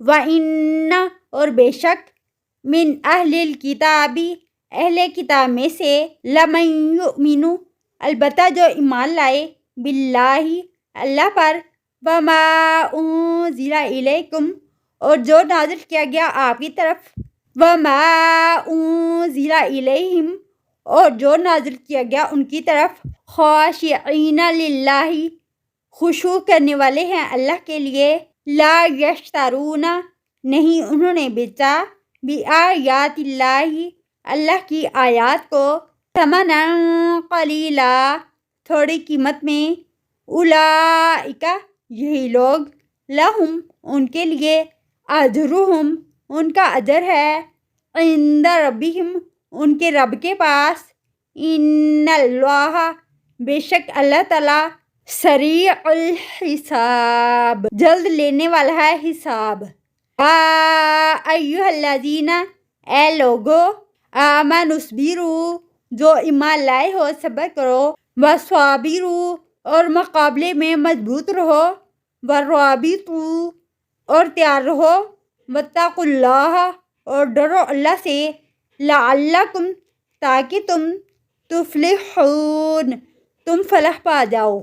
وَإِنَّ اور بے شک من اہل الکتابی اہل کتاب میں سے لمن یؤمن البتہ جو ایمان لائے باللہ اللہ پر وما انزل الیکم اور جو نازل کیا گیا آپ کی طرف وما انزل الیہم اور جو نازل کیا گیا ان کی طرف خاشعین للہ خشوع کرنے والے ہیں اللہ کے لیے لا یشترون نہیں انہوں نے بیچا بآیات اللہ اللہ کی آیات کو ثمنا قلیلا تھوڑی قیمت میں اولئک یہی لوگ لہم ان کے لیے اجرہم ان کا اجر ہے عند ربہم ان کے رب کے پاس ان اللہ بے شک اللہ تعالی سریع الحساب جلد لینے والا ہے حساب ایھا الذین اے لوگو آمنوا اصبروا جو ایمان لائے ہو صبر کرو وصابروا اور مقابلے میں مضبوط رہو ورابطوا اور تیار رہو واتقوا اللہ اور ڈرو اللہ سے لعلکم تاکہ تم تفلحون تم فلاح پا جاؤ